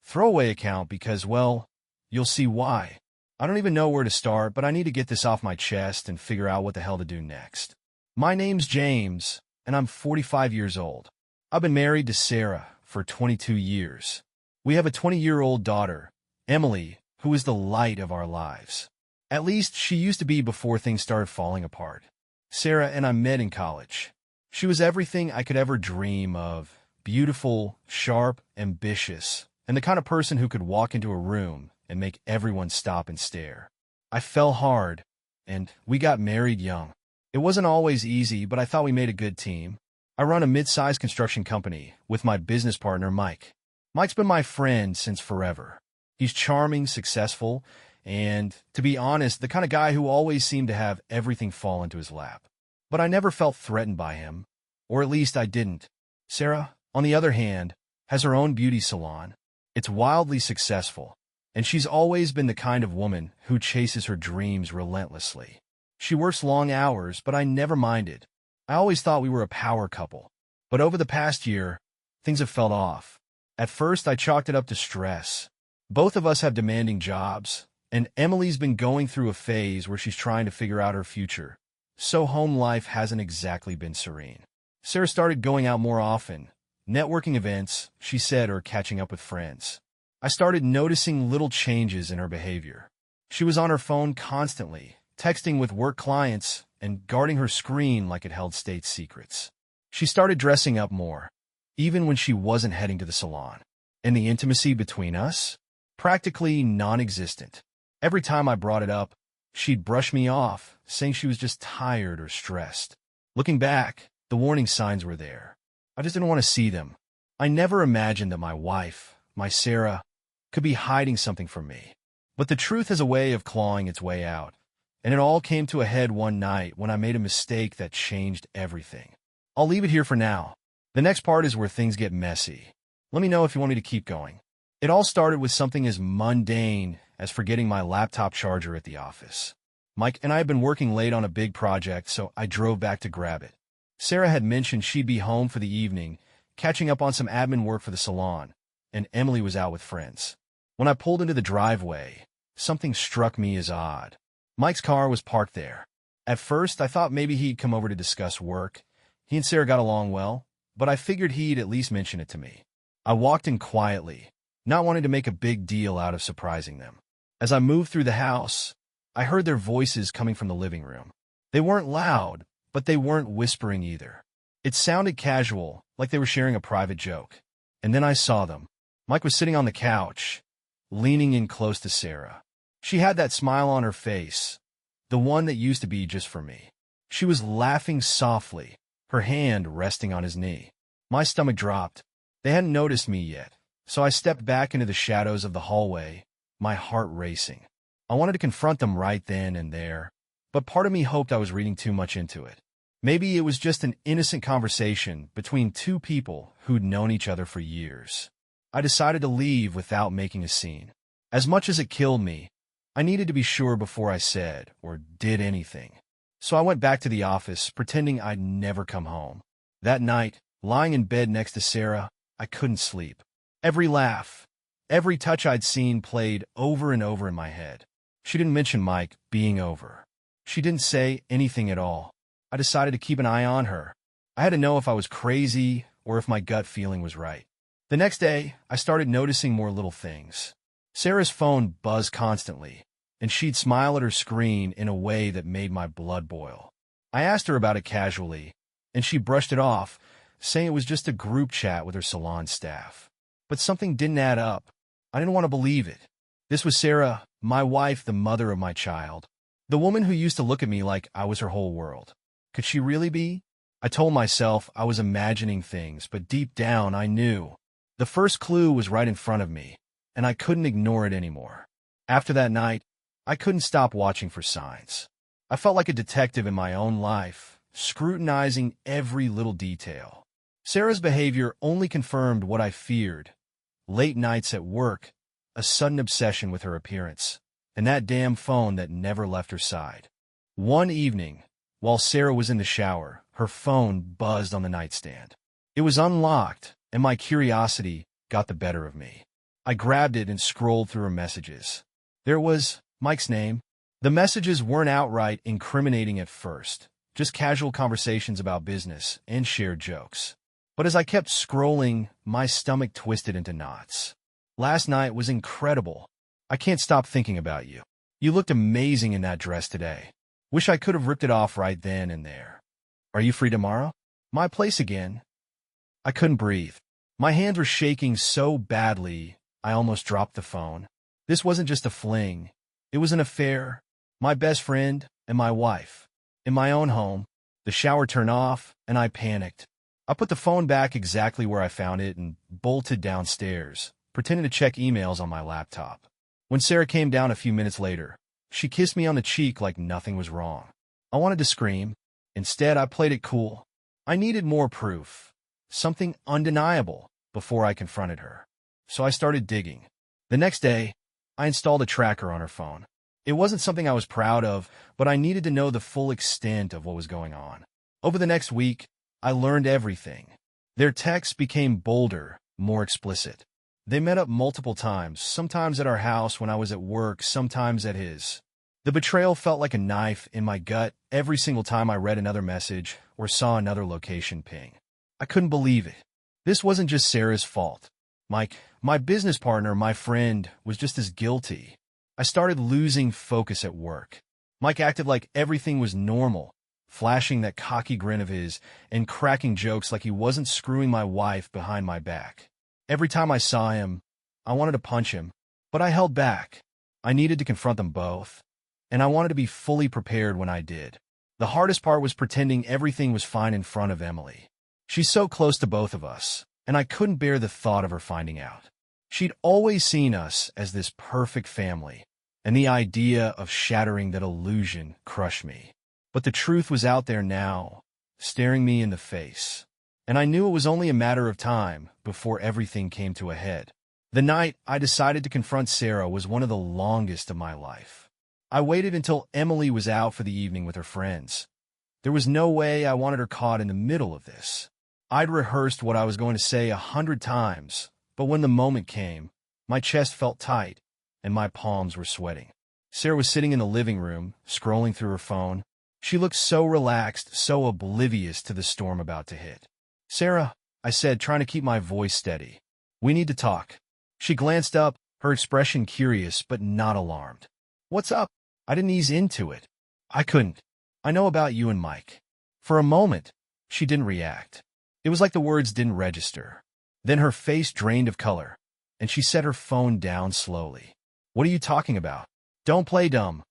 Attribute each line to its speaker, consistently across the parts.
Speaker 1: throwaway account because, well, you'll see why. I don't even know where to start, but I need to get this off my chest and figure out what the hell to do next. My name's James, and I'm 45 years old. I've been married to Sarah for 22 years. We have a 20-year-old daughter, Emily, who is the light of our lives. At least she used to be before things started falling apart. Sarah and I met in college. She was everything I could ever dream of. Beautiful, sharp, ambitious, and the kind of person who could walk into a room and make everyone stop and stare. I fell hard, and we got married young. It wasn't always easy, but I thought we made a good team. I run a mid-sized construction company with my business partner, Mike. Mike's been my friend since forever. He's charming, successful, and, to be honest, the kind of guy who always seemed to have everything fall into his lap. But I never felt threatened by him, or at least I didn't. Sarah, on the other hand, has her own beauty salon. It's wildly successful, and she's always been the kind of woman who chases her dreams relentlessly. She works long hours, but I never minded. I always thought we were a power couple. But over the past year, things have felt off. At first, I chalked it up to stress. Both of us have demanding jobs, and Emily's been going through a phase where she's trying to figure out her future. So home life hasn't exactly been serene. Sarah started going out more often. Networking events, she said, or catching up with friends. I started noticing little changes in her behavior. She was on her phone constantly, texting with work clients, and guarding her screen like it held state secrets. She started dressing up more, even when she wasn't heading to the salon. And the intimacy between us? Practically non-existent. Every time I brought it up, she'd brush me off, saying she was just tired or stressed. Looking back, the warning signs were there. I just didn't want to see them. I never imagined that my wife, my Sarah, could be hiding something from me. But the truth has a way of clawing its way out, and it all came to a head one night when I made a mistake that changed everything. I'll leave it here for now. The next part is where things get messy. Let me know if you want me to keep going. It all started with something as mundane as forgetting my laptop charger at the office. Mike and I had been working late on a big project, so I drove back to grab it. Sarah had mentioned she'd be home for the evening, catching up on some admin work for the salon, and Emily was out with friends. When I pulled into the driveway, something struck me as odd. Mike's car was parked there. At first, I thought maybe he'd come over to discuss work. He and Sarah got along well, but I figured he'd at least mention it to me. I walked in quietly, not wanting to make a big deal out of surprising them. As I moved through the house, I heard their voices coming from the living room. They weren't loud, but they weren't whispering either. It sounded casual, like they were sharing a private joke. And then I saw them. Mike was sitting on the couch, leaning in close to Sarah. She had that smile on her face, the one that used to be just for me. She was laughing softly, her hand resting on his knee. My stomach dropped. They hadn't noticed me yet, so I stepped back into the shadows of the hallway, my heart racing. I wanted to confront them right then and there, but part of me hoped I was reading too much into it. Maybe it was just an innocent conversation between two people who'd known each other for years. I decided to leave without making a scene. As much as it killed me, I needed to be sure before I said or did anything. So I went back to the office, pretending I'd never come home. That night, lying in bed next to Sarah, I couldn't sleep. Every laugh, every touch I'd seen played over and over in my head. She didn't mention Mike being over. She didn't say anything at all. I decided to keep an eye on her. I had to know if I was crazy or if my gut feeling was right. The next day, I started noticing more little things. Sarah's phone buzzed constantly, and she'd smile at her screen in a way that made my blood boil. I asked her about it casually, and she brushed it off, saying it was just a group chat with her salon staff. But something didn't add up. I didn't want to believe it. This was Sarah, my wife, the mother of my child, the woman who used to look at me like I was her whole world. Could she really be? I told myself I was imagining things, but deep down I knew. The first clue was right in front of me, and I couldn't ignore it anymore. After that night, I couldn't stop watching for signs. I felt like a detective in my own life, scrutinizing every little detail. Sarah's behavior only confirmed what I feared. Late nights at work, a sudden obsession with her appearance, and that damn phone that never left her side. One evening, while Sarah was in the shower, her phone buzzed on the nightstand. It was unlocked, and my curiosity got the better of me. I grabbed it and scrolled through her messages. There was Mike's name. The messages weren't outright incriminating at first, just casual conversations about business and shared jokes. But as I kept scrolling, my stomach twisted into knots. Last night was incredible. I can't stop thinking about you. You looked amazing in that dress today. Wish I could have ripped it off right then and there. Are you free tomorrow? My place again. I couldn't breathe. My hands were shaking so badly, I almost dropped the phone. This wasn't just a fling. It was an affair. My best friend and my wife. In my own home, the shower turned off, and I panicked. I put the phone back exactly where I found it and bolted downstairs, pretending to check emails on my laptop. When Sarah came down a few minutes later, she kissed me on the cheek like nothing was wrong. I wanted to scream. Instead, I played it cool. I needed more proof, something undeniable, before I confronted her. So I started digging. The next day, I installed a tracker on her phone. It wasn't something I was proud of, but I needed to know the full extent of what was going on. Over the next week, I learned everything. Their texts became bolder, more explicit. They met up multiple times, sometimes at our house when I was at work, sometimes at his. The betrayal felt like a knife in my gut every single time I read another message or saw another location ping. I couldn't believe it. This wasn't just Sarah's fault. Mike, my business partner, my friend, was just as guilty. I started losing focus at work. Mike acted like everything was normal, flashing that cocky grin of his and cracking jokes like he wasn't screwing my wife behind my back. Every time I saw him, I wanted to punch him, but I held back. I needed to confront them both, and I wanted to be fully prepared when I did. The hardest part was pretending everything was fine in front of Emily. She's so close to both of us, and I couldn't bear the thought of her finding out. She'd always seen us as this perfect family, and the idea of shattering that illusion crushed me. But the truth was out there now, staring me in the face, and I knew it was only a matter of time before everything came to a head. The night I decided to confront Sarah was one of the longest of my life. I waited until Emily was out for the evening with her friends. There was no way I wanted her caught in the middle of this. I'd rehearsed what I was going to say 100 times, but when the moment came, my chest felt tight and my palms were sweating. Sarah was sitting in the living room, scrolling through her phone. She looked so relaxed, so oblivious to the storm about to hit. "Sarah," I said, trying to keep my voice steady. "We need to talk." She glanced up, her expression curious but not alarmed. "What's up?" I didn't ease into it. I couldn't. "I know about you and Mike." For a moment, she didn't react. It was like the words didn't register. Then her face drained of color, and she set her phone down slowly. "What are you talking about?" "Don't play dumb,"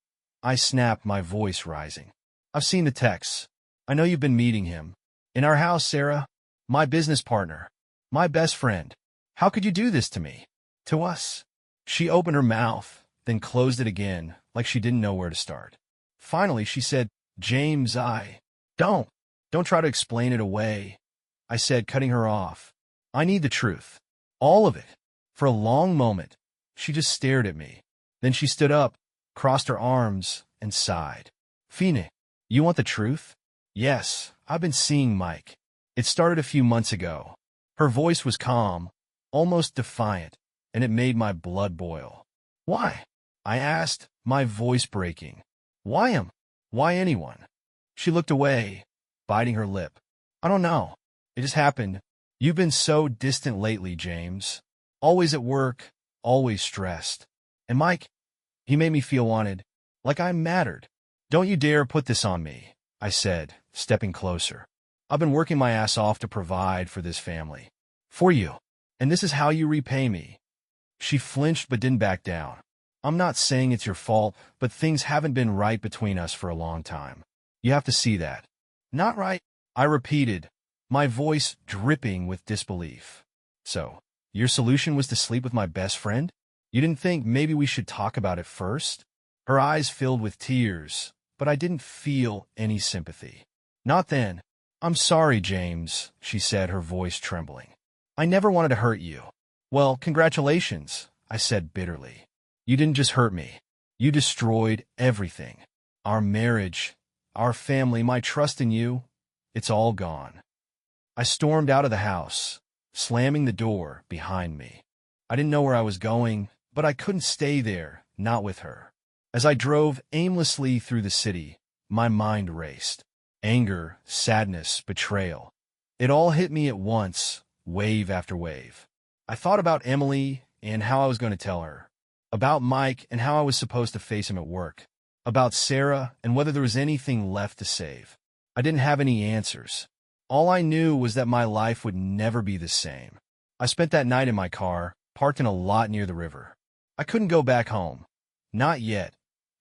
Speaker 1: I snapped, my voice rising. "I've seen the texts. I know you've been meeting him. In our house, Sarah. My business partner. My best friend. How could you do this to me? To us?" She opened her mouth, then closed it again, like she didn't know where to start. Finally, she said, "James, Don't try to explain it away," I said, cutting her off. "I need the truth. All of it." For a long moment, she just stared at me. Then she stood up, crossed her arms, and sighed. "Phoenix, you want the truth?" "Yes, I've been seeing Mike. It started a few months ago." Her voice was calm, almost defiant, and it made my blood boil. "Why?" I asked, my voice breaking. "Why him? Why anyone?" She looked away, biting her lip. "I don't know. It just happened. You've been so distant lately, James. Always at work, always stressed. And Mike, he made me feel wanted, like I mattered." "Don't you dare put this on me," I said, stepping closer. "I've been working my ass off to provide for this family. For you. And this is how you repay me." She flinched but didn't back down. "I'm not saying it's your fault, but things haven't been right between us for a long time. You have to see that." "Not right," I repeated, my voice dripping with disbelief. "So, your solution was to sleep with my best friend? You didn't think maybe we should talk about it first?" Her eyes filled with tears, but I didn't feel any sympathy. "Not then." "I'm sorry, James," she said, her voice trembling. "I never wanted to hurt you." "Well, congratulations," I said bitterly. "You didn't just hurt me. You destroyed everything. Our marriage, our family, my trust in you. It's all gone." I stormed out of the house, slamming the door behind me. I didn't know where I was going, but I couldn't stay there, not with her. As I drove aimlessly through the city, my mind raced. Anger, sadness, betrayal. It all hit me at once, wave after wave. I thought about Emily and how I was going to tell her. About Mike and how I was supposed to face him at work. About Sarah and whether there was anything left to save. I didn't have any answers. All I knew was that my life would never be the same. I spent that night in my car, parked in a lot near the river. I couldn't go back home. Not yet.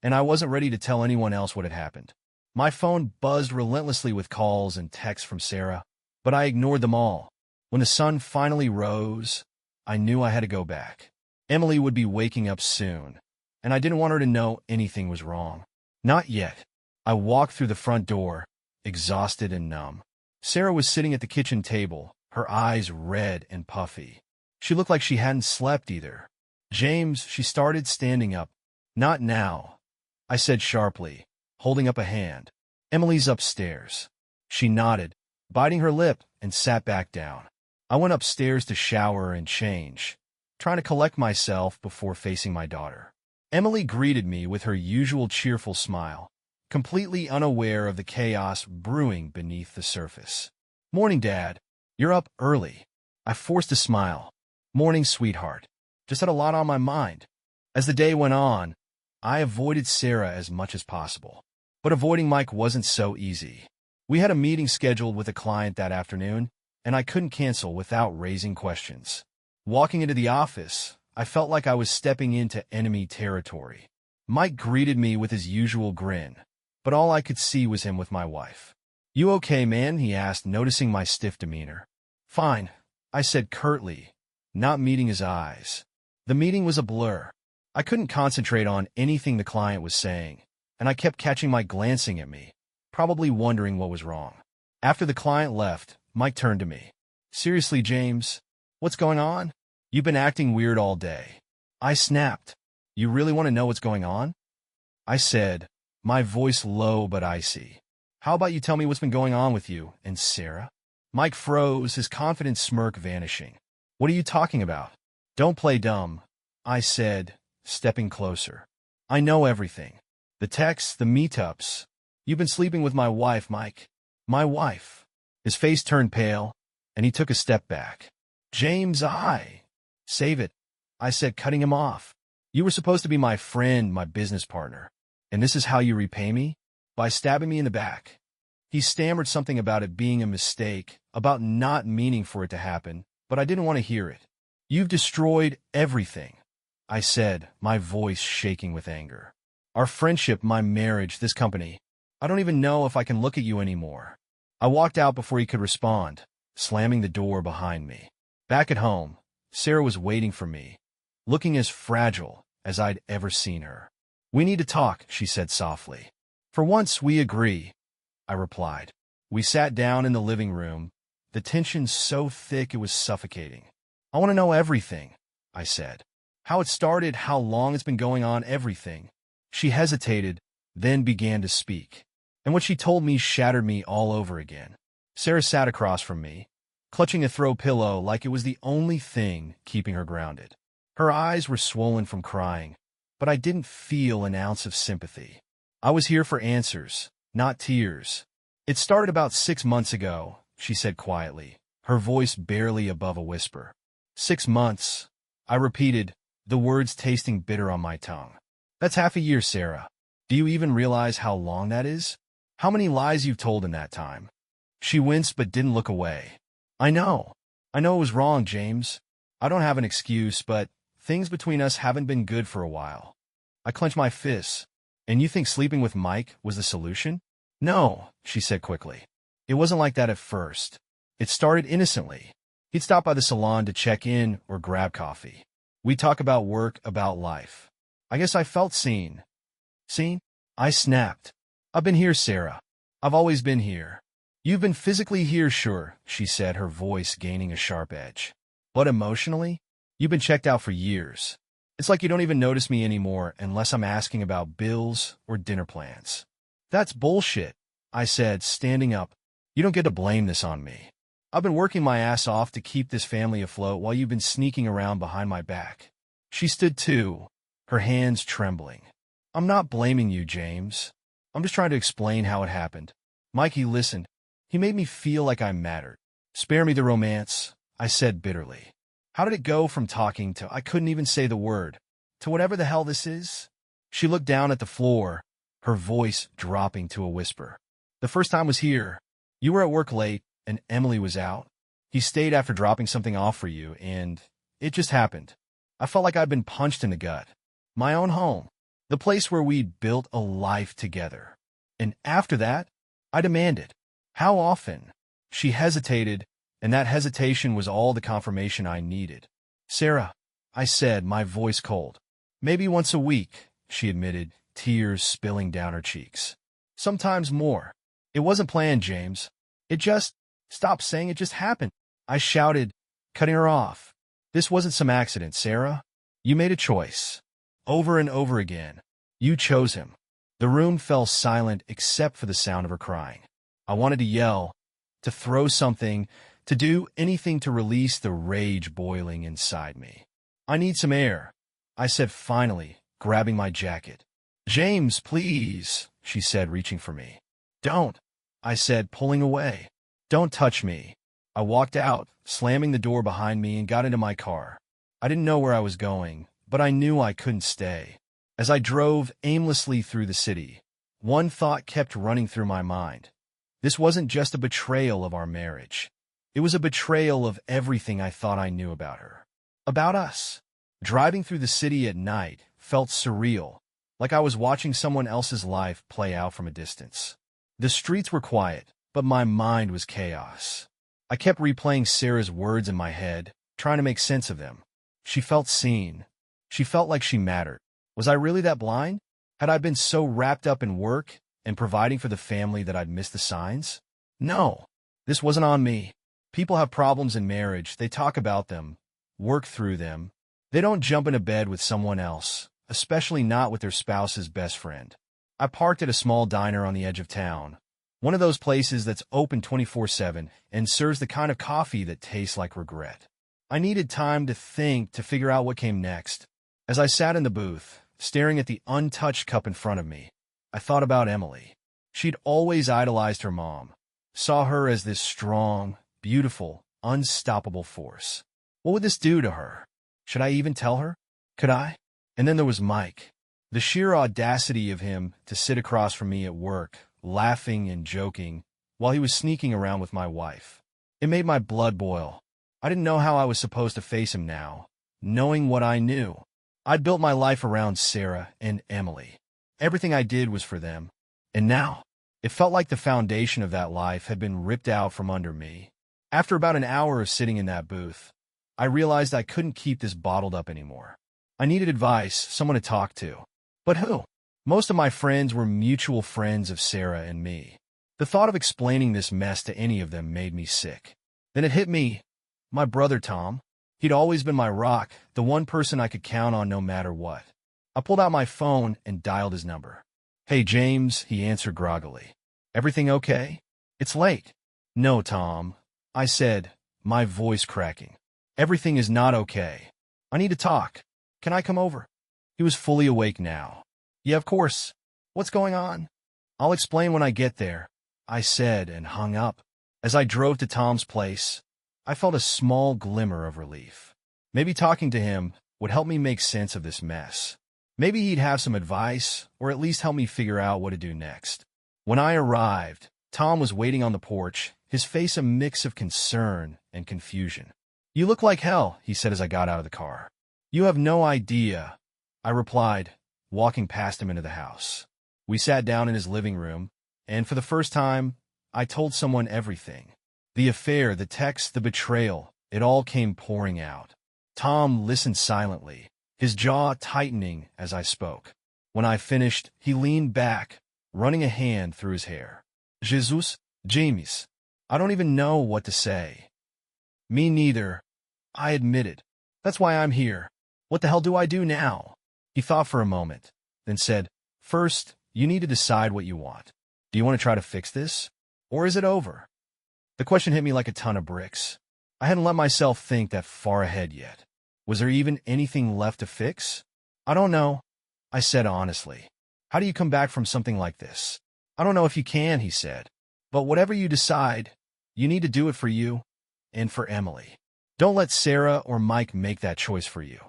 Speaker 1: And I wasn't ready to tell anyone else what had happened. My phone buzzed relentlessly with calls and texts from Sarah, but I ignored them all. When the sun finally rose, I knew I had to go back. Emily would be waking up soon, and I didn't want her to know anything was wrong. Not yet. I walked through the front door, exhausted and numb. Sarah was sitting at the kitchen table, her eyes red and puffy. She looked like she hadn't slept either. "James," she started, standing up. "Not now," I said sharply, holding up a hand. "Emily's upstairs." She nodded, biting her lip, and sat back down. I went upstairs to shower and change, trying to collect myself before facing my daughter. Emily greeted me with her usual cheerful smile, completely unaware of the chaos brewing beneath the surface. "Morning, Dad. You're up early." I forced a smile. "Morning, sweetheart. Just had a lot on my mind." As the day went on, I avoided Sarah as much as possible. But avoiding Mike wasn't so easy. We had a meeting scheduled with a client that afternoon, and I couldn't cancel without raising questions. Walking into the office, I felt like I was stepping into enemy territory. Mike greeted me with his usual grin, but all I could see was him with my wife. "You okay, man?" he asked, noticing my stiff demeanor. "Fine," I said curtly, not meeting his eyes. The meeting was a blur. I couldn't concentrate on anything the client was saying, and I kept catching Mike glancing at me, probably wondering what was wrong. After the client left, Mike turned to me. "Seriously, James, what's going on? You've been acting weird all day." I snapped. "You really want to know what's going on?" I said, my voice low but icy. "How about you tell me what's been going on with you and Sarah?" Mike froze, his confident smirk vanishing. "What are you talking about?" "Don't play dumb," I said, stepping closer. "I know everything. The texts, the meetups. You've been sleeping with my wife, Mike." "My wife?" His face turned pale, and he took a step back. "James, Save it," I said, cutting him off. "You were supposed to be my friend, my business partner. And this is how you repay me? By stabbing me in the back." He stammered something about it being a mistake, about not meaning for it to happen, but I didn't want to hear it. "You've destroyed everything," I said, my voice shaking with anger. "Our friendship, my marriage, this company. I don't even know if I can look at you anymore." I walked out before he could respond, slamming the door behind me. Back at home, Sarah was waiting for me, looking as fragile as I'd ever seen her. "We need to talk," she said softly. "For once, we agree," I replied. We sat down in the living room, the tension so thick it was suffocating. "I want to know everything," I said. "How it started, how long it's been going on, everything." She hesitated, then began to speak. And what she told me shattered me all over again. Sarah sat across from me, clutching a throw pillow like it was the only thing keeping her grounded. Her eyes were swollen from crying, but I didn't feel an ounce of sympathy. I was here for answers, not tears. "It started about 6 months ago," she said quietly, her voice barely above a whisper. 6 months, I repeated, the words tasting bitter on my tongue. "That's half a year, Sarah. Do you even realize how long that is? How many lies you've told in that time?" She winced but didn't look away. I know it was wrong, James. I don't have an excuse, but things between us haven't been good for a while." I clenched my fists. "And you think sleeping with Mike was the solution?" "No," she said quickly. "It wasn't like that at first. It started innocently. He'd stop by the salon to check in or grab coffee. We'd talk about work, about life. I guess I felt seen." "Seen?" I snapped. "I've been here, Sarah. I've always been here." "You've been physically here, sure," she said, her voice gaining a sharp edge. "But emotionally? You've been checked out for years. It's like you don't even notice me anymore unless I'm asking about bills or dinner plans." "That's bullshit," I said, standing up. "You don't get to blame this on me." I've been working my ass off to keep this family afloat while you've been sneaking around behind my back." She stood too, her hands trembling. "I'm not blaming you, James. I'm just trying to explain how it happened." Mikey listened. He made me feel like I mattered. "Spare me the romance," I said bitterly. "How did it go from talking to I couldn't even say the word, to whatever the hell this is?" She looked down at the floor, her voice dropping to a whisper. "The first time was here. You were at work late, and Emily was out. He stayed after dropping something off for you, and it just happened. I felt like I'd been punched in the gut. My own home. The place where we'd built a life together. And after that, I demanded, 'How often?'" She hesitated, and that hesitation was all the confirmation I needed. "Sarah," I said, my voice cold. "Maybe once a week," she admitted, tears spilling down her cheeks. "Sometimes more. It wasn't planned, James. It just—" "Stop saying it just happened," I shouted, cutting her off. "This wasn't some accident, Sarah. You made a choice. Over and over again. You chose him." The room fell silent except for the sound of her crying. I wanted to yell, to throw something, to do anything to release the rage boiling inside me. "I need some air," I said finally, grabbing my jacket. "James, please," she said, reaching for me. "Don't," I said, pulling away. "Don't touch me." I walked out, slamming the door behind me, and got into my car. I didn't know where I was going, but I knew I couldn't stay. As I drove aimlessly through the city, one thought kept running through my mind. This wasn't just a betrayal of our marriage. It was a betrayal of everything I thought I knew about her. About us. Driving through the city at night felt surreal, like I was watching someone else's life play out from a distance. The streets were quiet, but my mind was chaos. I kept replaying Sarah's words in my head, trying to make sense of them. She felt seen. She felt like she mattered. Was I really that blind? Had I been so wrapped up in work and providing for the family that I'd missed the signs? No, this wasn't on me. People have problems in marriage. They talk about them, work through them. They don't jump into bed with someone else, especially not with their spouse's best friend. I parked at a small diner on the edge of town, one of those places that's open 24/7 and serves the kind of coffee that tastes like regret. I needed time to think, to figure out what came next. As I sat in the booth, staring at the untouched cup in front of me, I thought about Emily. She'd always idolized her mom, saw her as this strong, beautiful, unstoppable force. What would this do to her? Should I even tell her? Could I? And then there was Mike. The sheer audacity of him to sit across from me at work, laughing and joking, while he was sneaking around with my wife. It made my blood boil. I didn't know how I was supposed to face him now, knowing what I knew. I'd built my life around Sarah and Emily. Everything I did was for them. And now, it felt like the foundation of that life had been ripped out from under me. After about an hour of sitting in that booth, I realized I couldn't keep this bottled up anymore. I needed advice, someone to talk to. But who? Most of my friends were mutual friends of Sarah and me. The thought of explaining this mess to any of them made me sick. Then it hit me. My brother Tom. He'd always been my rock, the one person I could count on no matter what. I pulled out my phone and dialed his number. "Hey, James," he answered groggily. "Everything okay? It's late." "No, Tom," I said, my voice cracking. "Everything is not okay. I need to talk. Can I come over?" He was fully awake now. "Yeah, of course. What's going on?" "I'll explain when I get there," I said and hung up. As I drove to Tom's place, I felt a small glimmer of relief. Maybe talking to him would help me make sense of this mess. Maybe he'd have some advice, or at least help me figure out what to do next. When I arrived, Tom was waiting on the porch, his face a mix of concern and confusion. "You look like hell," he said as I got out of the car. "You have no idea," I replied, walking past him into the house. We sat down in his living room, and for the first time, I told someone everything. The affair, the text, the betrayal, it all came pouring out. Tom listened silently, his jaw tightening as I spoke. When I finished, he leaned back, running a hand through his hair. "Jesus, James, I don't even know what to say." "Me neither," I admitted. "That's why I'm here. What the hell do I do now?" He thought for a moment, then said, "First, you need to decide what you want. Do you want to try to fix this? Or is it over?" The question hit me like a ton of bricks. I hadn't let myself think that far ahead yet. Was there even anything left to fix? I don't know, I said honestly. How do you come back from something like this? I don't know if you can, he said. But whatever you decide, you need to do it for you and for Emily. Don't let Sarah or Mike make that choice for you.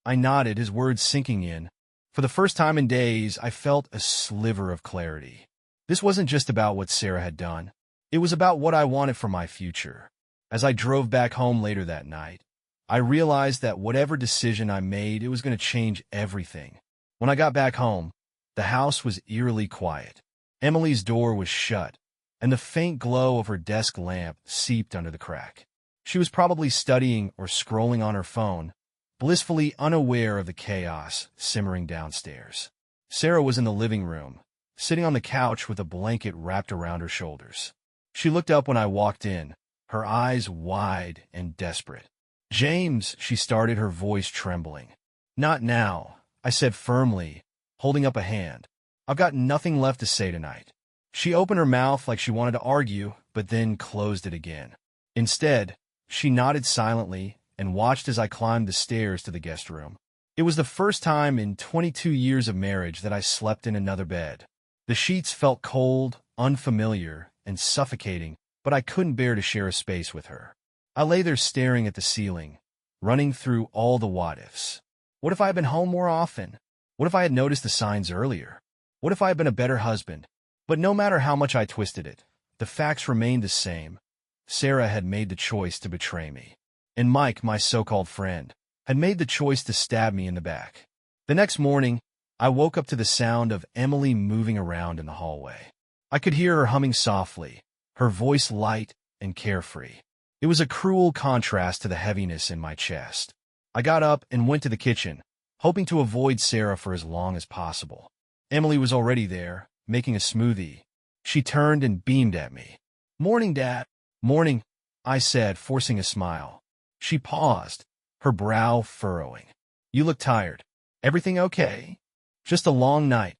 Speaker 1: I nodded, his words sinking in. For the first time in days, I felt a sliver of clarity. This wasn't just about what Sarah had done. It was about what I wanted for my future. As I drove back home later that night, I realized that whatever decision I made, it was going to change everything. When I got back home, the house was eerily quiet. Emily's door was shut, and the faint glow of her desk lamp seeped under the crack. She was probably studying or scrolling on her phone, blissfully unaware of the chaos simmering downstairs. Sarah was in the living room, sitting on the couch with a blanket wrapped around her shoulders. She looked up when I walked in, her eyes wide and desperate. "James," she started, her voice trembling. "Not now," I said firmly, holding up a hand. "I've got nothing left to say tonight." She opened her mouth like she wanted to argue, but then closed it again. Instead, she nodded silently and watched as I climbed the stairs to the guest room. It was the first time in 22 years of marriage that I slept in another bed. The sheets felt cold, unfamiliar, and suffocating, but I couldn't bear to share a space with her. I lay there staring at the ceiling, running through all the what-ifs. What if I had been home more often? What if I had noticed the signs earlier? What if I had been a better husband? But no matter how much I twisted it, the facts remained the same. Sarah had made the choice to betray me. And Mike, my so-called friend, had made the choice to stab me in the back. The next morning, I woke up to the sound of Emily moving around in the hallway. I could hear her humming softly, her voice light and carefree. It was a cruel contrast to the heaviness in my chest. I got up and went to the kitchen, hoping to avoid Sarah for as long as possible. Emily was already there, making a smoothie. She turned and beamed at me. "Morning, Dad." "Morning," I said, forcing a smile. She paused, her brow furrowing. "You look tired. Everything okay?" "Just a long night,"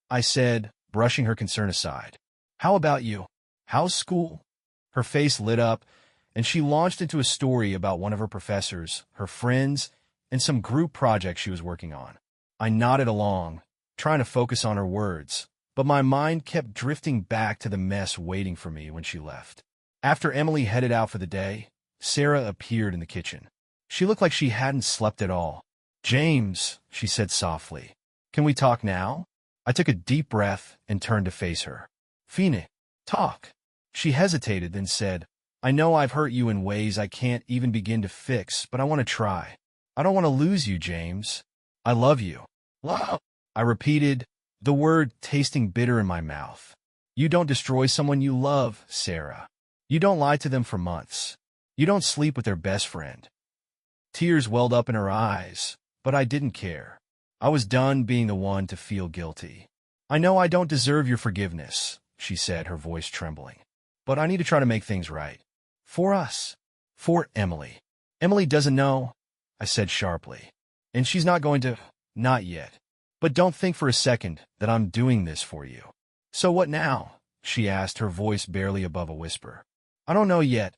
Speaker 1: I said, brushing her concern aside. "How about you? How's school?" Her face lit up, and she launched into a story about one of her professors, her friends, and some group project she was working on. I nodded along, trying to focus on her words, but my mind kept drifting back to the mess waiting for me when she left. After Emily headed out for the day, Sarah appeared in the kitchen. She looked like she hadn't slept at all. "James," she said softly, "can we talk now?" I took a deep breath and turned to face her. "Fine, talk." She hesitated, then said, "I know I've hurt you in ways I can't even begin to fix, but I want to try. I don't want to lose you, James. I love you." "Love," I repeated, the word tasting bitter in my mouth. "You don't destroy someone you love, Sarah. You don't lie to them for months. You don't sleep with their best friend." Tears welled up in her eyes, but I didn't care. I was done being the one to feel guilty. "I know I don't deserve your forgiveness," she said, her voice trembling. "But I need to try to make things right. For us. For Emily." "Emily doesn't know," I said sharply. "And she's not going to, not yet. But don't think for a second that I'm doing this for you." "So what now?" she asked, her voice barely above a whisper. "I don't know yet,"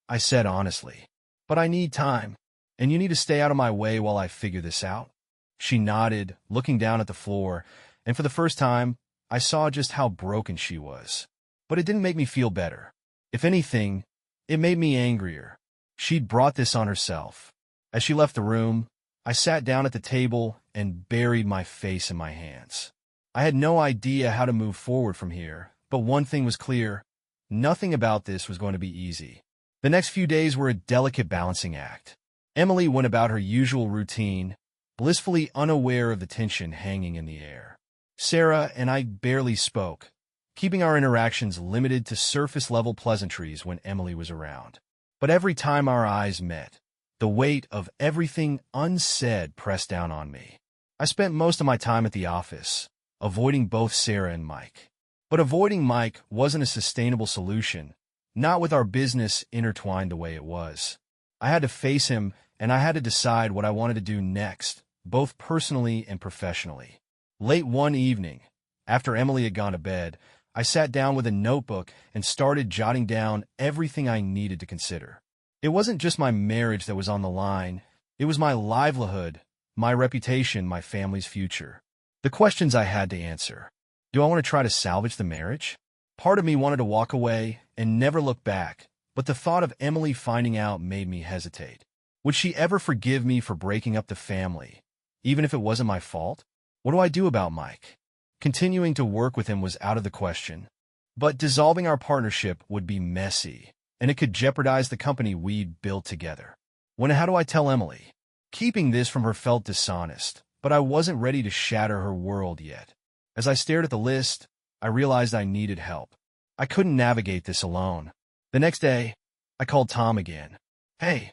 Speaker 1: I said honestly. "But I need time, and you need to stay out of my way while I figure this out." She nodded, looking down at the floor, and for the first time, I saw just how broken she was. But it didn't make me feel better. If anything, it made me angrier. She'd brought this on herself. As she left the room, I sat down at the table and buried my face in my hands. I had no idea how to move forward from here, but one thing was clear. Nothing about this was going to be easy. The next few days were a delicate balancing act. Emily went about her usual routine, blissfully unaware of the tension hanging in the air. Sarah and I barely spoke, keeping our interactions limited to surface-level pleasantries when Emily was around. But every time our eyes met, the weight of everything unsaid pressed down on me. I spent most of my time at the office, avoiding both Sarah and Mike. But avoiding Mike wasn't a sustainable solution, not with our business intertwined the way it was. I had to face him, and I had to decide what I wanted to do next, both personally and professionally. Late one evening, after Emily had gone to bed, I sat down with a notebook and started jotting down everything I needed to consider. It wasn't just my marriage that was on the line. It was my livelihood, my reputation, my family's future. The questions I had to answer. Do I want to try to salvage the marriage? Part of me wanted to walk away and never look back, but the thought of Emily finding out made me hesitate. Would she ever forgive me for breaking up the family, even if it wasn't my fault? What do I do about Mike? Continuing to work with him was out of the question. But dissolving our partnership would be messy, and it could jeopardize the company we'd built together. How do I tell Emily? Keeping this from her felt dishonest, but I wasn't ready to shatter her world yet. As I stared at the list, I realized I needed help. I couldn't navigate this alone. The next day, I called Tom again. "Hey,"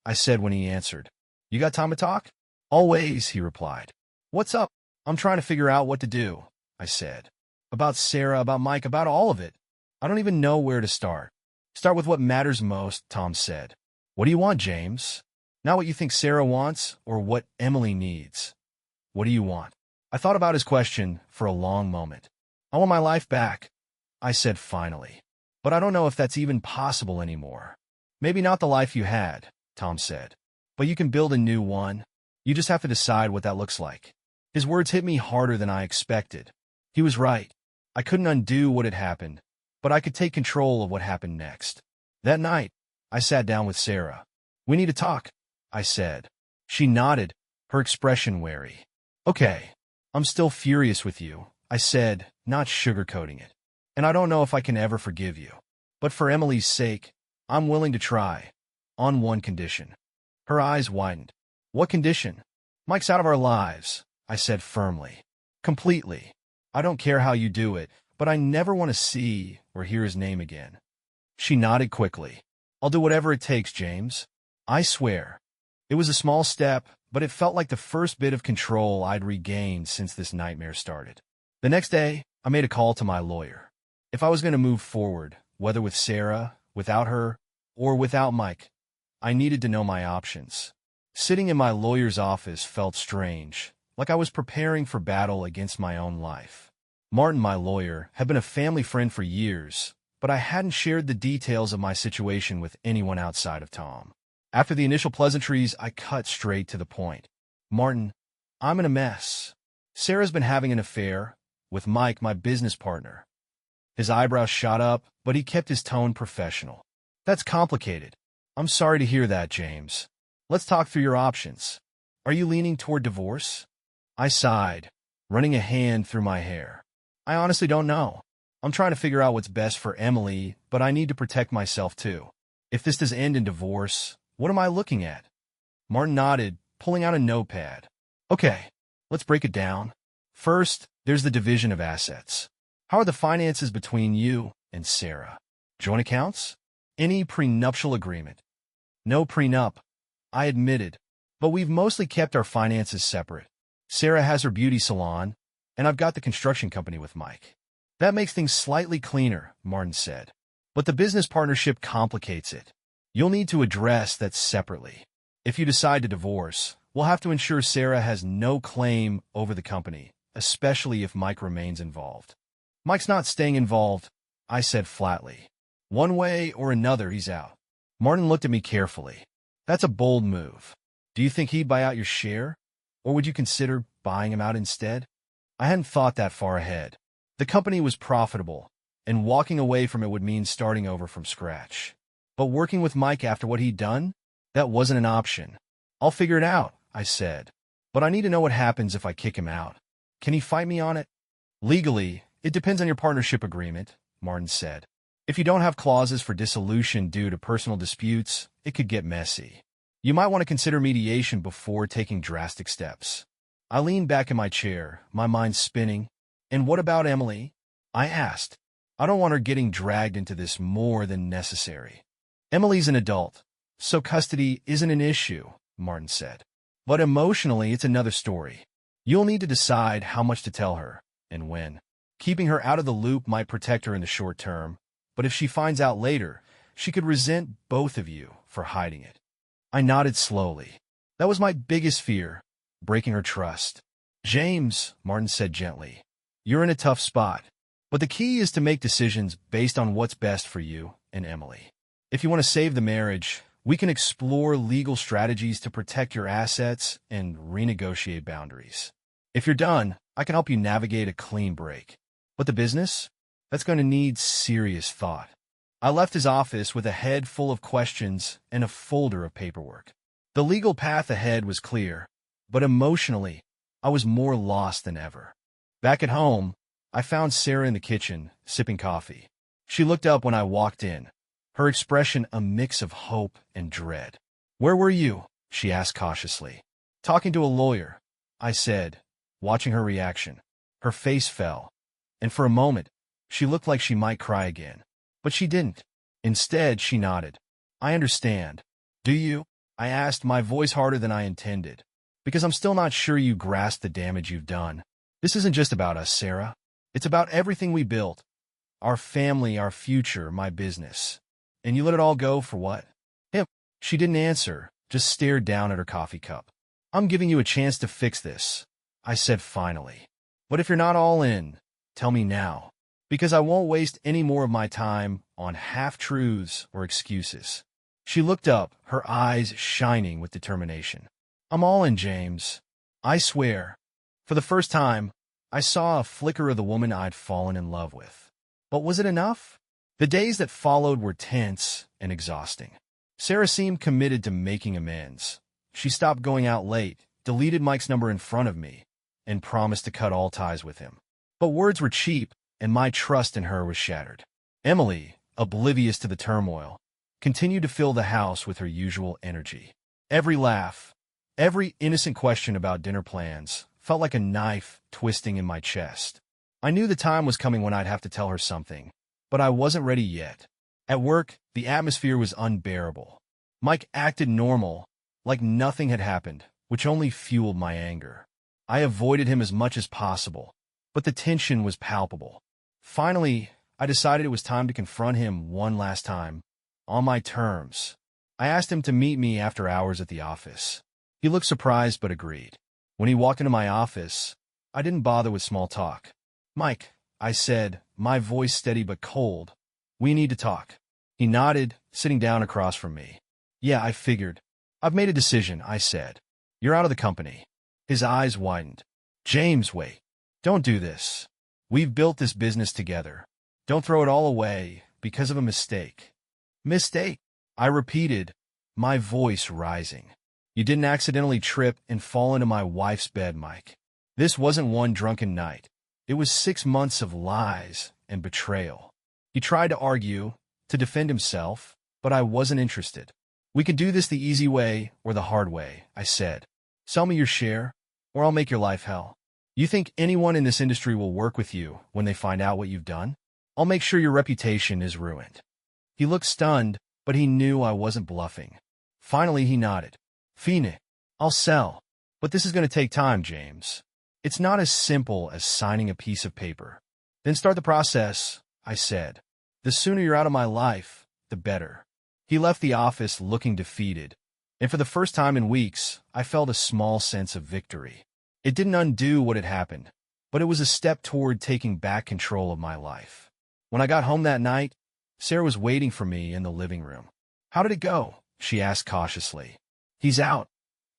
Speaker 1: I said when he answered. "You got time to talk?" "Always," he replied. "What's up?" "I'm trying to figure out what to do," I said. "About Sarah, about Mike, about all of it. I don't even know where to start." "Start with what matters most," Tom said. "What do you want, James? Not what you think Sarah wants or what Emily needs. What do you want?" I thought about his question for a long moment. "I want my life back," I said finally. "But I don't know if that's even possible anymore." "Maybe not the life you had," Tom said. "But you can build a new one. You just have to decide what that looks like." His words hit me harder than I expected. He was right. I couldn't undo what had happened, but I could take control of what happened next. That night, I sat down with Sarah. "We need to talk," I said. She nodded, her expression wary. "Okay, I'm still furious with you," I said, not sugarcoating it. "And I don't know if I can ever forgive you. But for Emily's sake, I'm willing to try. On one condition." Her eyes widened. "What condition?" "Mike's out of our lives," I said firmly. "Completely. I don't care how you do it, but I never want to see or hear his name again." She nodded quickly. "I'll do whatever it takes, James. I swear." It was a small step, but it felt like the first bit of control I'd regained since this nightmare started. The next day, I made a call to my lawyer. If I was going to move forward, whether with Sarah, without her, or without Mike, I needed to know my options. Sitting in my lawyer's office felt strange, like I was preparing for battle against my own life. Martin, my lawyer, had been a family friend for years, but I hadn't shared the details of my situation with anyone outside of Tom. After the initial pleasantries, I cut straight to the point. "Martin, I'm in a mess. Sarah's been having an affair with Mike, my business partner." His eyebrows shot up, but he kept his tone professional. "That's complicated. I'm sorry to hear that, James. Let's talk through your options. Are you leaning toward divorce?" I sighed, running a hand through my hair. "I honestly don't know. I'm trying to figure out what's best for Emily, but I need to protect myself too. If this does end in divorce, what am I looking at?" Martin nodded, pulling out a notepad. "Okay, let's break it down. First, there's the division of assets. How are the finances between you and Sarah? Joint accounts? Any prenuptial agreement?" "No prenup," I admitted, "but we've mostly kept our finances separate. Sarah has her beauty salon, and I've got the construction company with Mike." "That makes things slightly cleaner," Martin said. "But the business partnership complicates it. You'll need to address that separately. If you decide to divorce, we'll have to ensure Sarah has no claim over the company, especially if Mike remains involved." "Mike's not staying involved," I said flatly. "One way or another, he's out." Martin looked at me carefully. "That's a bold move. Do you think he'd buy out your share? Or would you consider buying him out instead?" I hadn't thought that far ahead. The company was profitable, and walking away from it would mean starting over from scratch. But working with Mike after what he'd done? That wasn't an option. "I'll figure it out," I said. "But I need to know what happens if I kick him out. Can he fight me on it?" "Legally, it depends on your partnership agreement," Martin said. "If you don't have clauses for dissolution due to personal disputes, it could get messy. You might want to consider mediation before taking drastic steps." I leaned back in my chair, my mind spinning. "And what about Emily?" I asked. "I don't want her getting dragged into this more than necessary." "Emily's an adult, so custody isn't an issue," Martin said. "But emotionally, it's another story. You'll need to decide how much to tell her, and when. Keeping her out of the loop might protect her in the short term, but if she finds out later, she could resent both of you for hiding it." I nodded slowly. That was my biggest fear, breaking her trust. "James," Martin said gently, "you're in a tough spot. But the key is to make decisions based on what's best for you and Emily. If you want to save the marriage, we can explore legal strategies to protect your assets and renegotiate boundaries. If you're done, I can help you navigate a clean break. But the business? That's going to need serious thought. I left his office with a head full of questions and a folder of paperwork. The legal path ahead was clear, but emotionally, I was more lost than ever. Back at home, I found Sarah in the kitchen, sipping coffee. She looked up when I walked in, her expression a mix of hope and dread. "Where were you?" she asked cautiously. "Talking to a lawyer," I said, watching her reaction. Her face fell, and for a moment, she looked like she might cry again. But she didn't. Instead, she nodded. "I understand. Do you?" I asked, my voice harder than I intended. "Because I'm still not sure you grasp the damage you've done. This isn't just about us, Sarah. It's about everything we built. Our family, our future, my business. And you let it all go for what?" Him. She didn't answer, just stared down at her coffee cup. "I'm giving you a chance to fix this," I said finally. "But if you're not all in, tell me now. Because I won't waste any more of my time on half-truths or excuses." She looked up, her eyes shining with determination. "I'm all in, James. I swear." For the first time, I saw a flicker of the woman I'd fallen in love with. But was it enough? The days that followed were tense and exhausting. Sarah seemed committed to making amends. She stopped going out late, deleted Mike's number in front of me, and promised to cut all ties with him. But words were cheap, and my trust in her was shattered. Emily, oblivious to the turmoil, continued to fill the house with her usual energy. Every laugh, every innocent question about dinner plans felt like a knife twisting in my chest. I knew the time was coming when I'd have to tell her something, but I wasn't ready yet. At work, the atmosphere was unbearable. Mike acted normal, like nothing had happened, which only fueled my anger. I avoided him as much as possible, but the tension was palpable. Finally, I decided it was time to confront him one last time, on my terms. I asked him to meet me after hours at the office. He looked surprised but agreed. When he walked into my office, I didn't bother with small talk. "Mike," I said, my voice steady but cold, "we need to talk." He nodded, sitting down across from me. "Yeah, I figured. I've made a decision," I said. "You're out of the company." His eyes widened. "James, wait. Don't do this. We've built this business together. Don't throw it all away because of a mistake." "Mistake?" I repeated, my voice rising. "You didn't accidentally trip and fall into my wife's bed, Mike. This wasn't one drunken night. It was 6 months of lies and betrayal." He tried to argue, to defend himself, but I wasn't interested. "We can do this the easy way or the hard way," I said. "Sell me your share, or I'll make your life hell. You think anyone in this industry will work with you when they find out what you've done? I'll make sure your reputation is ruined." He looked stunned, but he knew I wasn't bluffing. Finally, he nodded. "Fine, I'll sell. But this is going to take time, James. It's not as simple as signing a piece of paper." "Then start the process," I said. "The sooner you're out of my life, the better." He left the office looking defeated, and for the first time in weeks, I felt a small sense of victory. It didn't undo what had happened, but it was a step toward taking back control of my life. When I got home that night, Sarah was waiting for me in the living room. "How did it go?" she asked cautiously. "He's out,"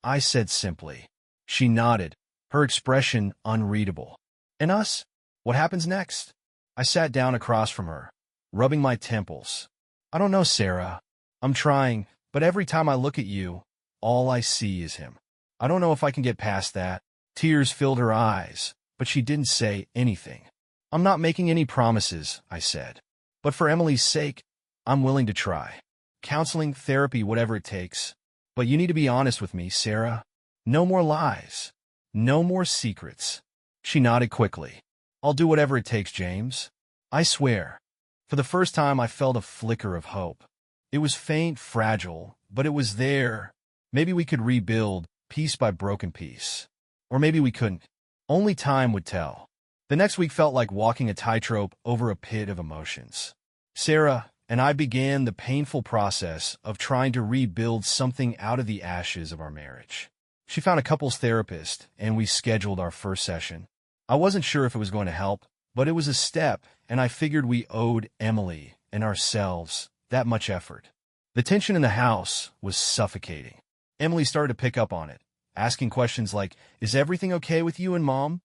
Speaker 1: I said simply. She nodded, her expression unreadable. "And us? What happens next?" I sat down across from her, rubbing my temples. "I don't know, Sarah. I'm trying, but every time I look at you, all I see is him. I don't know if I can get past that." Tears filled her eyes, but she didn't say anything. "I'm not making any promises," I said. "But for Emily's sake, I'm willing to try. Counseling, therapy, whatever it takes. But you need to be honest with me, Sarah. No more lies. No more secrets." She nodded quickly. "I'll do whatever it takes, James. I swear." For the first time, I felt a flicker of hope. It was faint, fragile, but it was there. Maybe we could rebuild, piece by broken piece. Or maybe we couldn't. Only time would tell. The next week felt like walking a tightrope over a pit of emotions. Sarah and I began the painful process of trying to rebuild something out of the ashes of our marriage. She found a couples therapist, and we scheduled our first session. I wasn't sure if it was going to help, but it was a step, and I figured we owed Emily and ourselves that much effort. The tension in the house was suffocating. Emily started to pick up on it, asking questions like, "Is everything okay with you and Mom?"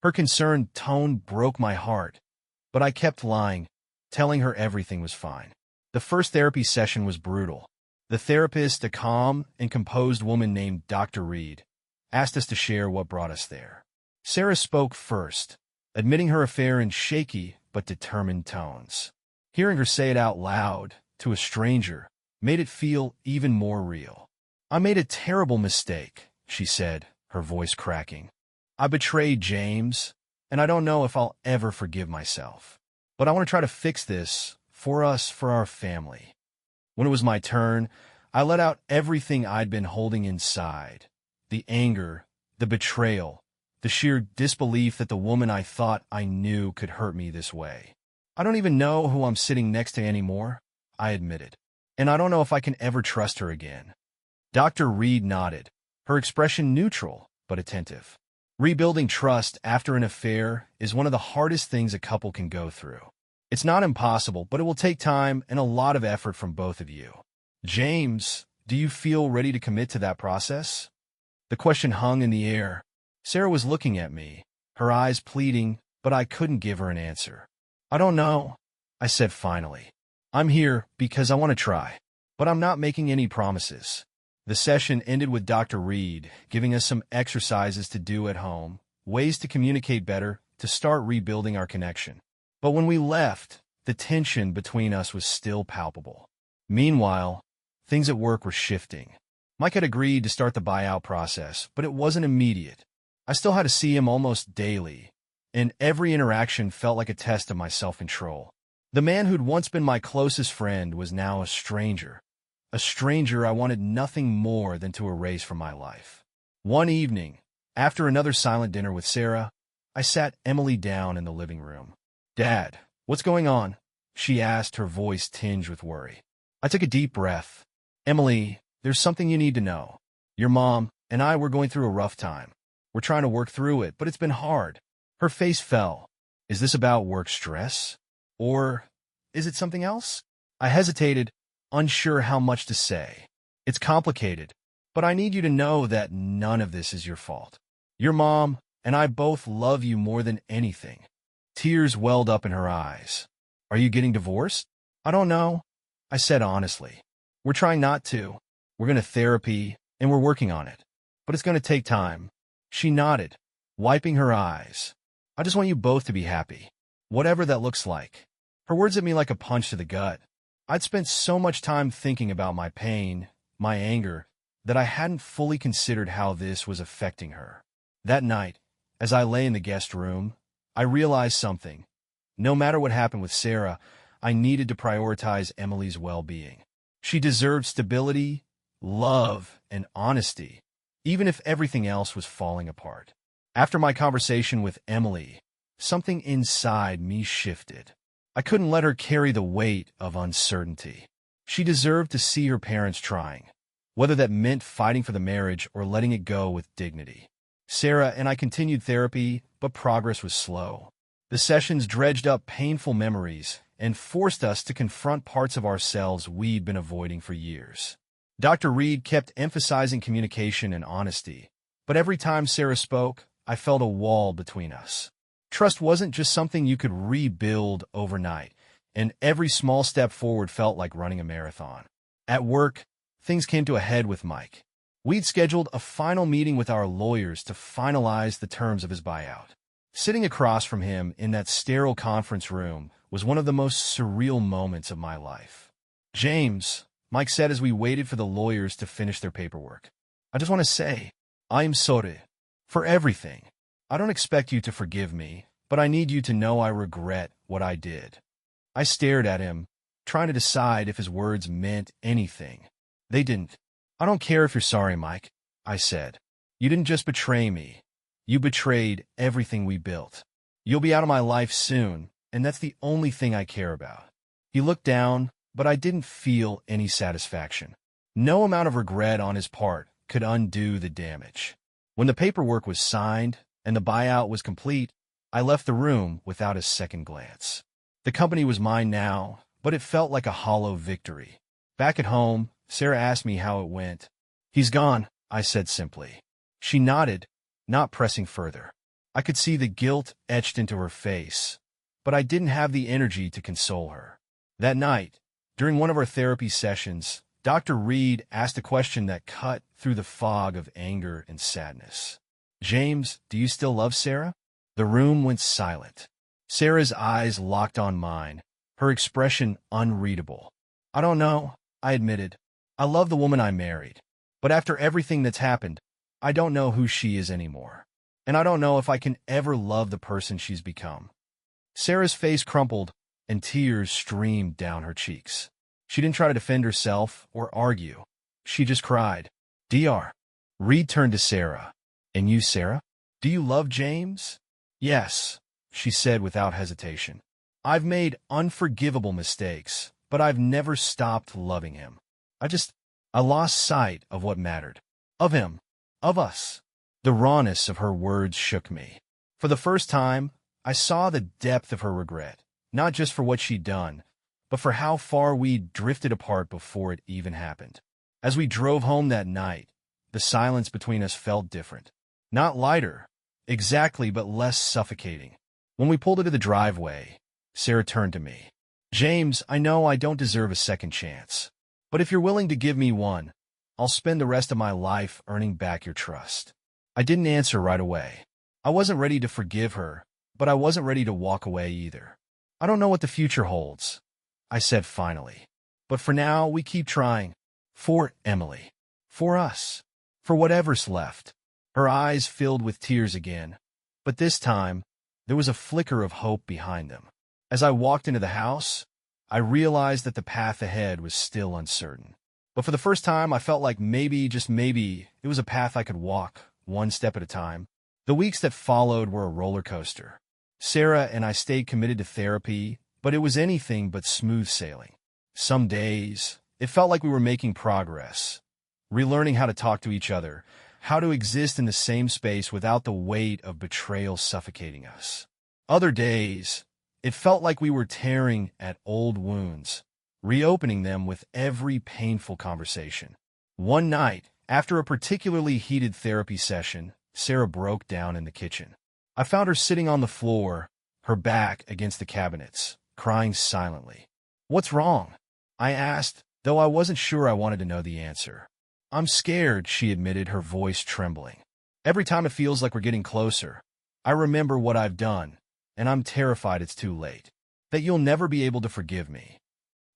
Speaker 1: Her concerned tone broke my heart, but I kept lying, telling her everything was fine. The first therapy session was brutal. The therapist, a calm and composed woman named Dr. Reed, asked us to share what brought us there. Sarah spoke first, admitting her affair in shaky but determined tones. Hearing her say it out loud, to a stranger, made it feel even more real. "I made a terrible mistake," she said, her voice cracking. "I betrayed James, and I don't know if I'll ever forgive myself. But I want to try to fix this for us, for our family." When it was my turn, I let out everything I'd been holding inside. The anger, the betrayal, the sheer disbelief that the woman I thought I knew could hurt me this way. "I don't even know who I'm sitting next to anymore," I admitted. "And I don't know if I can ever trust her again." Dr. Reed nodded, her expression neutral but attentive. "Rebuilding trust after an affair is one of the hardest things a couple can go through. It's not impossible, but it will take time and a lot of effort from both of you. James, do you feel ready to commit to that process?" The question hung in the air. Sarah was looking at me, her eyes pleading, but I couldn't give her an answer. "I don't know," I said finally. "I'm here because I want to try, but I'm not making any promises." The session ended with Dr. Reed giving us some exercises to do at home, ways to communicate better, to start rebuilding our connection. But when we left, the tension between us was still palpable. Meanwhile, things at work were shifting. Mike had agreed to start the buyout process, but it wasn't immediate. I still had to see him almost daily, and every interaction felt like a test of my self-control. The man who'd once been my closest friend was now a stranger I wanted nothing more than to erase from my life. One evening, after another silent dinner with Sarah, I sat Emily down in the living room. "Dad, what's going on?" she asked, her voice tinged with worry. I took a deep breath. "Emily, there's something you need to know. Your mom and I were going through a rough time. We're trying to work through it, but it's been hard." Her face fell. "Is this about work stress? Or is it something else?" I hesitated, unsure how much to say. "It's complicated, but I need you to know that none of this is your fault. Your mom and I both love you more than anything." Tears welled up in her eyes. "Are you getting divorced?" "I don't know," I said honestly. "We're trying not to. We're going to therapy, and we're working on it. But it's going to take time." She nodded, wiping her eyes. "I just want you both to be happy, whatever that looks like." Her words hit me like a punch to the gut. I'd spent so much time thinking about my pain, my anger, that I hadn't fully considered how this was affecting her. That night, as I lay in the guest room, I realized something. No matter what happened with Sarah, I needed to prioritize Emily's well-being. She deserved stability, love, and honesty, even if everything else was falling apart. After my conversation with Emily, something inside me shifted. I couldn't let her carry the weight of uncertainty. She deserved to see her parents trying, whether that meant fighting for the marriage or letting it go with dignity. Sarah and I continued therapy, but progress was slow. The sessions dredged up painful memories and forced us to confront parts of ourselves we'd been avoiding for years. Dr. Reed kept emphasizing communication and honesty, but every time Sarah spoke, I felt a wall between us. Trust wasn't just something you could rebuild overnight, and every small step forward felt like running a marathon. At work, things came to a head with Mike. We'd scheduled a final meeting with our lawyers to finalize the terms of his buyout. Sitting across from him in that sterile conference room was one of the most surreal moments of my life. "James," Mike said as we waited for the lawyers to finish their paperwork, "I just want to say, I'm sorry for everything. I don't expect you to forgive me, but I need you to know I regret what I did." I stared at him, trying to decide if his words meant anything. They didn't. "I don't care if you're sorry, Mike," I said. "You didn't just betray me. You betrayed everything we built. You'll be out of my life soon, and that's the only thing I care about." He looked down, but I didn't feel any satisfaction. No amount of regret on his part could undo the damage. When the paperwork was signed and the buyout was complete, I left the room without a second glance. The company was mine now, but it felt like a hollow victory. Back at home, Sarah asked me how it went. "He's gone," I said simply. She nodded, not pressing further. I could see the guilt etched into her face, but I didn't have the energy to console her. That night, during one of our therapy sessions, Dr. Reed asked a question that cut through the fog of anger and sadness. "James, do you still love Sarah?" The room went silent. Sarah's eyes locked on mine, her expression unreadable. "I don't know," I admitted. "I love the woman I married. But after everything that's happened, I don't know who she is anymore. And I don't know if I can ever love the person she's become." Sarah's face crumpled, and tears streamed down her cheeks. She didn't try to defend herself or argue. She just cried. "Dr. Reed turned to Sarah. "And you, Sarah? Do you love James?" "Yes," she said without hesitation. "I've made unforgivable mistakes, but I've never stopped loving him. I lost sight of what mattered. Of him. Of us." The rawness of her words shook me. For the first time, I saw the depth of her regret, not just for what she'd done, but for how far we'd drifted apart before it even happened. As we drove home that night, the silence between us felt different. Not lighter, exactly, but less suffocating. When we pulled into the driveway, Sarah turned to me. "James, I know I don't deserve a second chance, but if you're willing to give me one, I'll spend the rest of my life earning back your trust." I didn't answer right away. I wasn't ready to forgive her, but I wasn't ready to walk away either. "I don't know what the future holds," I said finally. "But for now, we keep trying. For Emily. For us. For whatever's left." Her eyes filled with tears again, but this time, there was a flicker of hope behind them. As I walked into the house, I realized that the path ahead was still uncertain. But for the first time, I felt like maybe, just maybe, it was a path I could walk, one step at a time. The weeks that followed were a roller coaster. Sarah and I stayed committed to therapy, but it was anything but smooth sailing. Some days, it felt like we were making progress, relearning how to talk to each other, how to exist in the same space without the weight of betrayal suffocating us. Other days, it felt like we were tearing at old wounds, reopening them with every painful conversation. One night, after a particularly heated therapy session, Sarah broke down in the kitchen. I found her sitting on the floor, her back against the cabinets, crying silently. "What's wrong?" I asked, though I wasn't sure I wanted to know the answer. "I'm scared," she admitted, her voice trembling. "Every time it feels like we're getting closer, I remember what I've done, and I'm terrified it's too late. That you'll never be able to forgive me."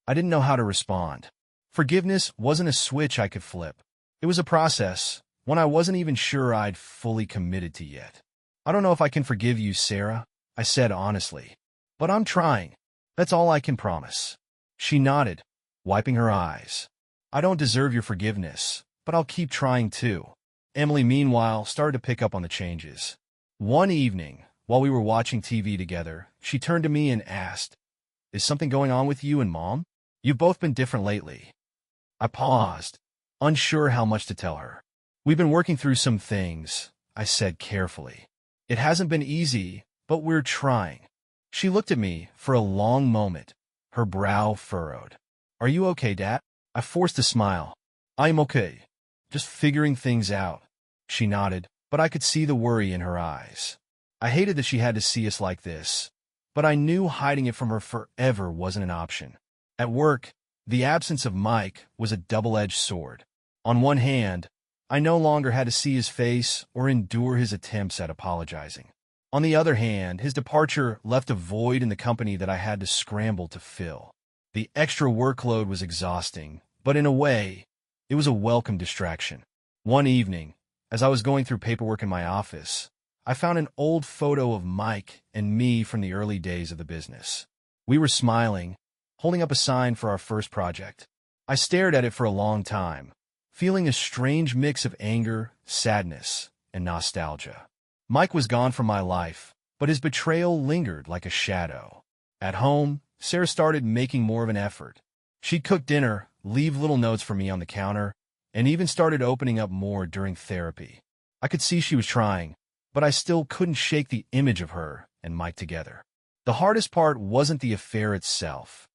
Speaker 1: I didn't know how to respond. Forgiveness wasn't a switch I could flip. It was a process, one I wasn't even sure I'd fully committed to yet. "I don't know if I can forgive you, Sarah," I said honestly. "But I'm trying. That's all I can promise." She nodded, wiping her eyes. "I don't deserve your forgiveness, but I'll keep trying too." Emily, meanwhile, started to pick up on the changes. One evening, while we were watching TV together, she turned to me and asked, "Is something going on with you and Mom? You've both been different lately." I paused, unsure how much to tell her. "We've been working through some things," I said carefully. "It hasn't been easy, but we're trying." She looked at me for a long moment, her brow furrowed. "Are you okay, Dad?" I forced a smile. "I'm okay. Just figuring things out." She nodded, but I could see the worry in her eyes. I hated that she had to see us like this, but I knew hiding it from her forever wasn't an option. At work, the absence of Mike was a double-edged sword. On one hand, I no longer had to see his face or endure his attempts at apologizing. On the other hand, his departure left a void in the company that I had to scramble to fill. The extra workload was exhausting, but in a way, it was a welcome distraction. One evening, as I was going through paperwork in my office, I found an old photo of Mike and me from the early days of the business. We were smiling, holding up a sign for our first project. I stared at it for a long time, feeling a strange mix of anger, sadness, and nostalgia. Mike was gone from my life, but his betrayal lingered like a shadow. At home, Sarah started making more of an effort. She'd cook dinner, leave little notes for me on the counter, and even started opening up more during therapy. I could see she was trying, but I still couldn't shake the image of her and Mike together. The hardest part wasn't the affair itself.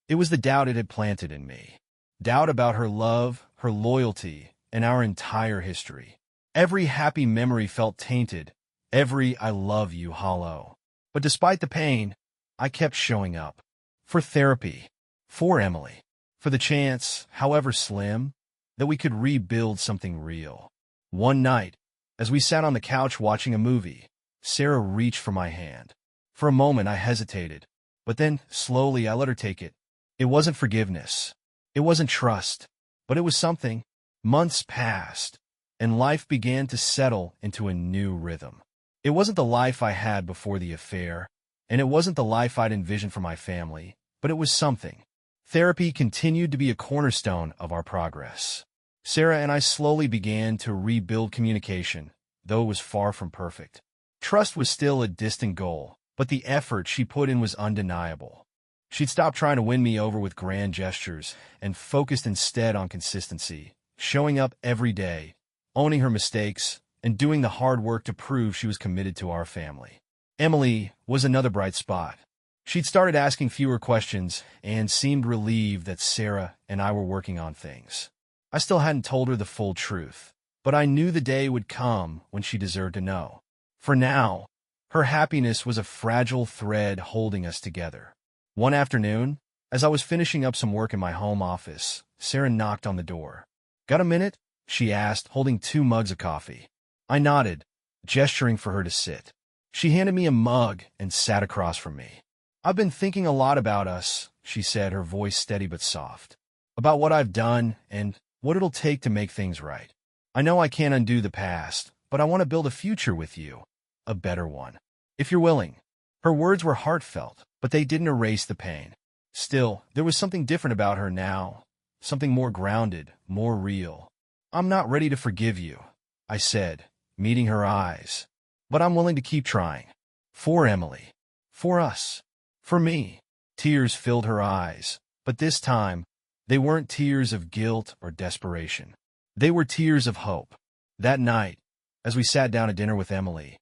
Speaker 1: It was the doubt it had planted in me. Doubt about her love, her loyalty, and our entire history. Every happy memory felt tainted, every I love you hollow. But despite the pain, I kept showing up. For therapy. For Emily. For the chance, however slim, that we could rebuild something real. One night, as we sat on the couch watching a movie, Sarah reached for my hand. For a moment I hesitated, but then, slowly, I let her take it. It wasn't forgiveness. It wasn't trust. But it was something. Months passed, and life began to settle into a new rhythm. It wasn't the life I had before the affair, and it wasn't the life I'd envisioned for my family, but it was something. Therapy continued to be a cornerstone of our progress. Sarah and I slowly began to rebuild communication, though it was far from perfect. Trust was still a distant goal, but the effort she put in was undeniable. She'd stopped trying to win me over with grand gestures and focused instead on consistency, showing up every day, owning her mistakes, and doing the hard work to prove she was committed to our family. Emily was another bright spot. She'd started asking fewer questions and seemed relieved that Sarah and I were working on things. I still hadn't told her the full truth, but I knew the day would come when she deserved to know. For now, her happiness was a fragile thread holding us together. One afternoon, as I was finishing up some work in my home office, Sarah knocked on the door. "Got a minute?" she asked, holding 2 mugs of coffee. I nodded, gesturing for her to sit. She handed me a mug and sat across from me. "I've been thinking a lot about us," she said, her voice steady but soft. "About what I've done and what it'll take to make things right. I know I can't undo the past, but I want to build a future with you. A better one. If you're willing." Her words were heartfelt, but they didn't erase the pain. Still, there was something different about her now, something more grounded, more real. "I'm not ready to forgive you," I said, meeting her eyes. "But I'm willing to keep trying. For Emily. For us. For me." Tears filled her eyes, but this time, they weren't tears of guilt or desperation. They were tears of hope. That night, as we sat down at dinner with Emily,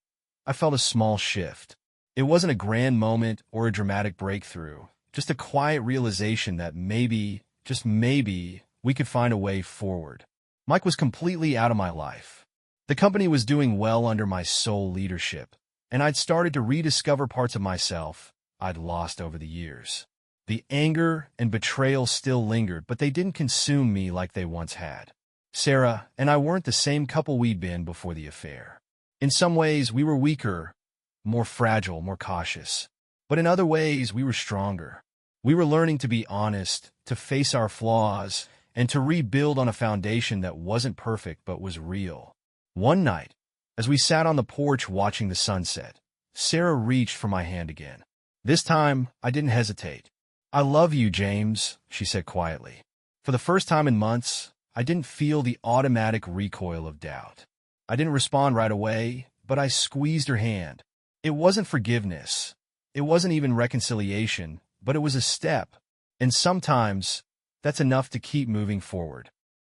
Speaker 1: I felt a small shift. It wasn't a grand moment or a dramatic breakthrough, just a quiet realization that maybe, just maybe, we could find a way forward. Mike was completely out of my life. The company was doing well under my sole leadership, and I'd started to rediscover parts of myself I'd lost over the years. The anger and betrayal still lingered, but they didn't consume me like they once had. Sarah and I weren't the same couple we'd been before the affair. In some ways, we were weaker, more fragile, more cautious. But in other ways, we were stronger. We were learning to be honest, to face our flaws, and to rebuild on a foundation that wasn't perfect but was real. One night, as we sat on the porch watching the sunset, Sarah reached for my hand again. This time, I didn't hesitate. "I love you, James," she said quietly. For the first time in months, I didn't feel the automatic recoil of doubt. I didn't respond right away, but I squeezed her hand. It wasn't forgiveness. It wasn't even reconciliation, but it was a step. And sometimes, that's enough to keep moving forward.